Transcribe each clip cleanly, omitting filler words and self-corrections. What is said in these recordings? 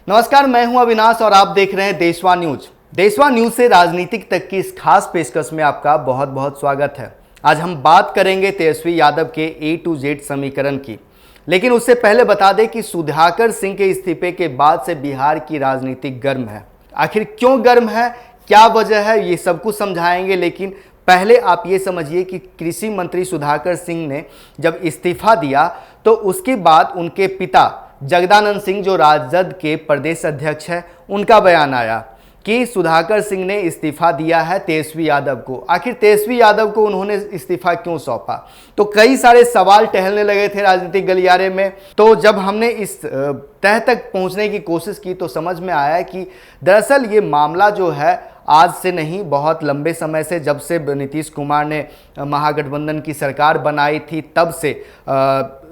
नमस्कार, मैं हूं अविनाश और आप देख रहे हैं देशवा न्यूज। देशवा न्यूज से राजनीतिक तक की इस खास पेशकश में आपका बहुत बहुत स्वागत है। आज हम बात करेंगे तेजस्वी यादव के A to Z समीकरण की, लेकिन उससे पहले बता दें कि सुधाकर सिंह के इस्तीफे के बाद से बिहार की राजनीति गर्म है। आखिर क्यों गर्म है, क्या वजह है, ये सब कुछ समझाएंगे। लेकिन पहले आप ये समझिए कि कृषि मंत्री सुधाकर सिंह ने जब इस्तीफा दिया तो उसके बाद उनके पिता जगदानंद सिंह, जो राजद के प्रदेश अध्यक्ष हैं, उनका बयान आया कि सुधाकर सिंह ने इस्तीफा दिया है तेजस्वी यादव को। आखिर तेजस्वी यादव को उन्होंने इस्तीफा क्यों सौंपा, तो कई सारे सवाल टहलने लगे थे राजनीतिक गलियारे में। तो जब हमने इस तह तक पहुंचने की कोशिश की तो समझ में आया कि दरअसल ये मामला जो है आज से नहीं, बहुत लंबे समय से, जब से नीतीश कुमार ने महागठबंधन की सरकार बनाई थी तब से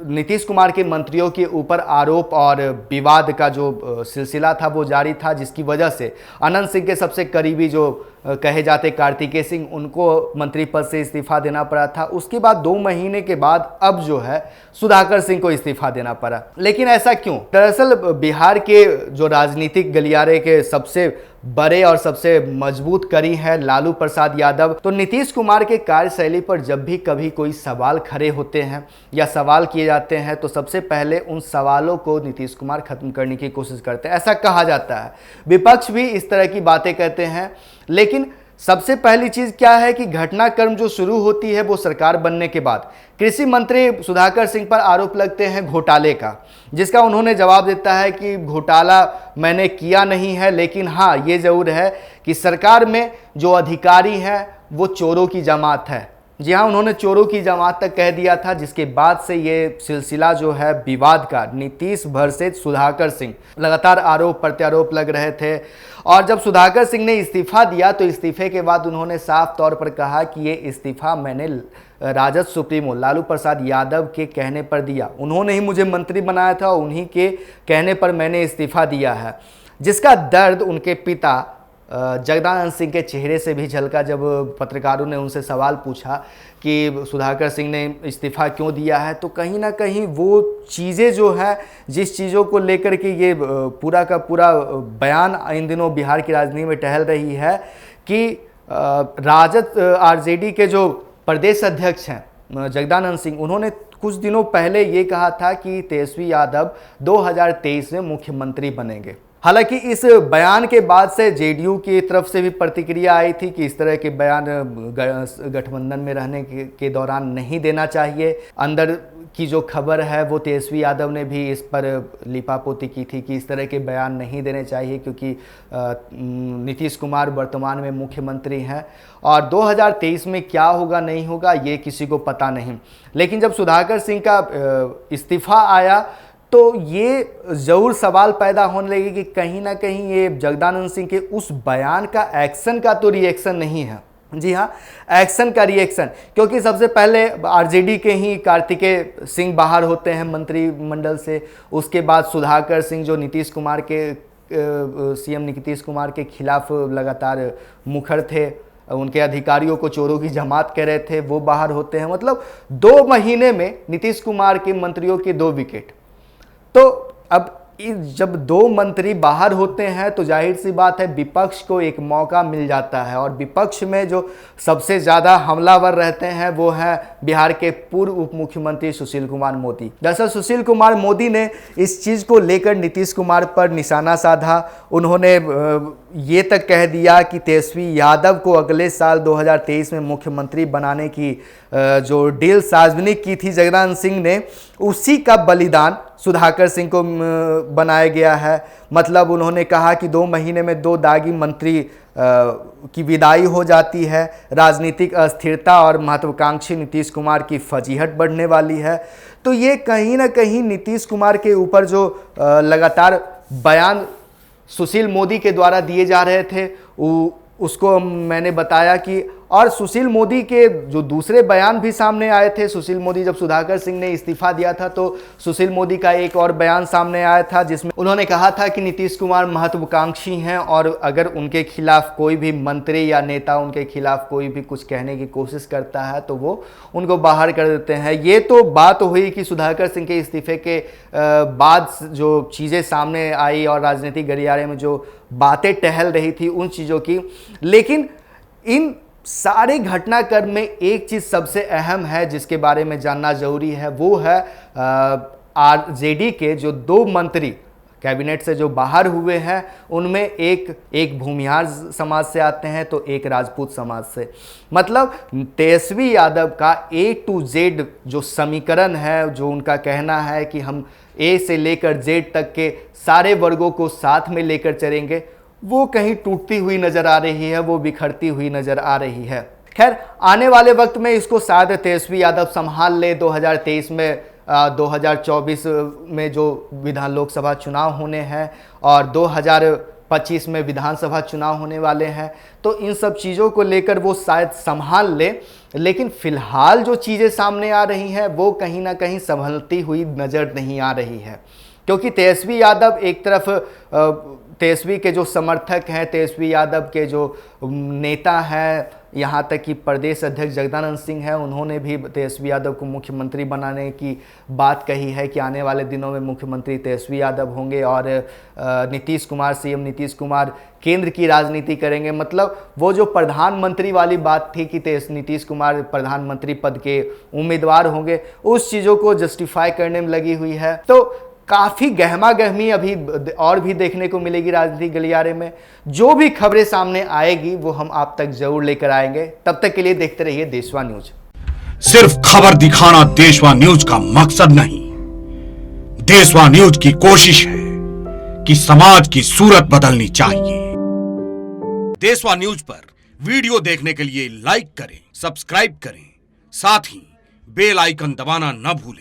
नीतीश कुमार के मंत्रियों के ऊपर आरोप और विवाद का जो सिलसिला था वो जारी था, जिसकी वजह से अनंत सिंह के सबसे करीबी जो कहे जाते कार्तिकेय सिंह, उनको मंत्री पद से इस्तीफा देना पड़ा था। उसके बाद 2 महीने के बाद अब जो है सुधाकर सिंह को इस्तीफा देना पड़ा। लेकिन ऐसा क्यों? दरअसल बिहार के जो राजनीतिक गलियारे के सबसे बड़े और सबसे मजबूत कड़ी है लालू प्रसाद यादव। तो नीतीश कुमार के कार्यशैली पर जब भी कभी कोई सवाल खड़े होते हैं या सवाल किए जाते हैं तो सबसे पहले उन सवालों को नीतीश कुमार खत्म करने की कोशिश करते हैं, ऐसा कहा जाता है। विपक्ष भी इस तरह की बातें कहते हैं। लेकिन सबसे पहली चीज क्या है कि घटनाक्रम जो शुरू होती है वो सरकार बनने के बाद कृषि मंत्री सुधाकर सिंह पर आरोप लगते हैं घोटाले का, जिसका उन्होंने जवाब देता है कि घोटाला मैंने किया नहीं है, लेकिन हाँ ये जरूर है कि सरकार में जो अधिकारी हैं वो चोरों की जमात है। जी हाँ, उन्होंने चोरों की जमात तक कह दिया था, जिसके बाद से ये सिलसिला जो है विवाद का, नीतीश वर्सेस सुधाकर सिंह, लगातार आरोप प्रत्यारोप लग रहे थे। और जब सुधाकर सिंह ने इस्तीफा दिया तो इस्तीफे के बाद उन्होंने साफ तौर पर कहा कि ये इस्तीफा मैंने राजद सुप्रीमो लालू प्रसाद यादव के कहने पर दिया। उन्होंने ही मुझे मंत्री बनाया था, उन्हीं के कहने पर मैंने इस्तीफा दिया है, जिसका दर्द उनके पिता जगदानंद सिंह के चेहरे से भी झलका जब पत्रकारों ने उनसे सवाल पूछा कि सुधाकर सिंह ने इस्तीफा क्यों दिया है। तो कहीं ना कहीं वो चीज़ें जो है, जिस चीज़ों को लेकर के ये पूरा का पूरा बयान इन दिनों बिहार की राजनीति में टहल रही है कि राजद आरजेडी के जो प्रदेश अध्यक्ष हैं जगदानंद सिंह, उन्होंने कुछ दिनों पहले ये कहा था कि तेजस्वी यादव 2023 में मुख्यमंत्री बनेंगे। हालांकि इस बयान के बाद से जेडीयू की तरफ से भी प्रतिक्रिया आई थी कि इस तरह के बयान गठबंधन में रहने के दौरान नहीं देना चाहिए। अंदर की जो खबर है वो तेजस्वी यादव ने भी इस पर लिपापोती की थी कि इस तरह के बयान नहीं देने चाहिए, क्योंकि नीतीश कुमार वर्तमान में मुख्यमंत्री हैं और 2023 में क्या होगा नहीं होगा ये किसी को पता नहीं। लेकिन जब सुधाकर सिंह का इस्तीफा आया तो ये ज़रूर सवाल पैदा होने लगे कि कहीं ना कहीं ये जगदानंद सिंह के उस बयान का एक्शन का तो रिएक्शन नहीं है। जी हाँ, एक्शन का रिएक्शन, क्योंकि सबसे पहले आरजेडी के ही कार्तिकेय सिंह बाहर होते हैं मंत्रिमंडल से। उसके बाद सुधाकर सिंह जो नीतीश कुमार के सीएम नीतीश कुमार के खिलाफ लगातार मुखर थे, उनके अधिकारियों को चोरों की जमात कह रहे थे, वो बाहर होते हैं। मतलब 2 महीने में नीतीश कुमार के मंत्रियों के 2 विकेट। तो अब जब 2 मंत्री बाहर होते हैं तो जाहिर सी बात है विपक्ष को एक मौका मिल जाता है। और विपक्ष में जो सबसे ज़्यादा हमलावर रहते हैं वो हैं बिहार के पूर्व उप मुख्यमंत्री सुशील कुमार मोदी। दरअसल सुशील कुमार मोदी ने इस चीज़ को लेकर नीतीश कुमार पर निशाना साधा। उन्होंने ये तक कह दिया कि तेजस्वी यादव को अगले साल 2023 में मुख्यमंत्री बनाने की जो डील सार्वजनिक की थी जगदानंद सिंह ने, उसी का बलिदान सुधाकर सिंह को बनाया गया है। मतलब उन्होंने कहा कि 2 महीने में 2 दागी मंत्री की विदाई हो जाती है, राजनीतिक अस्थिरता और महत्वाकांक्षी नीतीश कुमार की फजीहत बढ़ने वाली है। तो ये कहीं ना कहीं नीतीश कुमार के ऊपर जो लगातार बयान सुशील मोदी के द्वारा दिए जा रहे थे, उसको मैंने बताया कि और सुशील मोदी के जो दूसरे बयान भी सामने आए थे, सुशील मोदी जब सुधाकर सिंह ने इस्तीफा दिया था तो सुशील मोदी का एक और बयान सामने आया था जिसमें उन्होंने कहा था कि नीतीश कुमार महत्वाकांक्षी हैं और अगर उनके खिलाफ कोई भी मंत्री या नेता उनके खिलाफ कोई भी कुछ कहने की कोशिश करता है तो वो उनको बाहर कर देते हैं। ये तो बात हुई कि सुधाकर सिंह के इस्तीफे के बाद जो चीज़ें सामने आई और राजनीतिक गलियारे में जो बातें टहल रही थी उन चीज़ों की, लेकिन इन सारे घटनाक्रम में एक चीज़ सबसे अहम है जिसके बारे में जानना जरूरी है, वो है आरजेडी के जो 2 मंत्री कैबिनेट से जो बाहर हुए हैं उनमें एक भूमिहार समाज से आते हैं तो एक राजपूत समाज से। मतलब तेजस्वी यादव का A to Z जो समीकरण है, जो उनका कहना है कि हम A से लेकर Z तक के सारे वर्गों को साथ में लेकर चलेंगे, वो कहीं टूटती हुई नजर आ रही है, वो बिखरती हुई नजर आ रही है। खैर, आने वाले वक्त में इसको शायद तेजस्वी यादव संभाल ले। 2023 में 2024 में जो लोकसभा चुनाव होने हैं और 2025 में विधानसभा चुनाव होने वाले हैं, तो इन सब चीज़ों को लेकर वो शायद संभाल ले। लेकिन फिलहाल जो चीज़ें सामने आ रही हैं वो कहीं ना कहीं संभलती हुई नज़र नहीं आ रही है, क्योंकि तेजस्वी यादव एक तरफ तेजस्वी के जो समर्थक हैं, तेजस्वी यादव के जो नेता हैं, यहाँ तक कि प्रदेश अध्यक्ष जगदानंद सिंह हैं, उन्होंने भी तेजस्वी यादव को मुख्यमंत्री बनाने की बात कही है कि आने वाले दिनों में मुख्यमंत्री तेजस्वी यादव होंगे और नीतीश कुमार, सीएम नीतीश कुमार केंद्र की राजनीति करेंगे। मतलब वो जो प्रधानमंत्री वाली बात थी कि नीतीश कुमार प्रधानमंत्री पद के उम्मीदवार होंगे, उस चीज़ों को जस्टिफाई करने में लगी हुई है। तो काफ़ी गहमा गहमी अभी और भी देखने को मिलेगी राजनीतिक गलियारे में। जो भी खबरें सामने आएगी वो हम आप तक जरूर लेकर आएंगे। तब तक के लिए देखते रहिए देशवा न्यूज। सिर्फ खबर दिखाना देशवा न्यूज का मकसद नहीं, देशवा न्यूज की कोशिश है कि समाज की सूरत बदलनी चाहिए। देशवा न्यूज पर वीडियो देखने के लिए लाइक करें, सब्सक्राइब करें, साथ ही बेल आइकन दबाना न भूलें।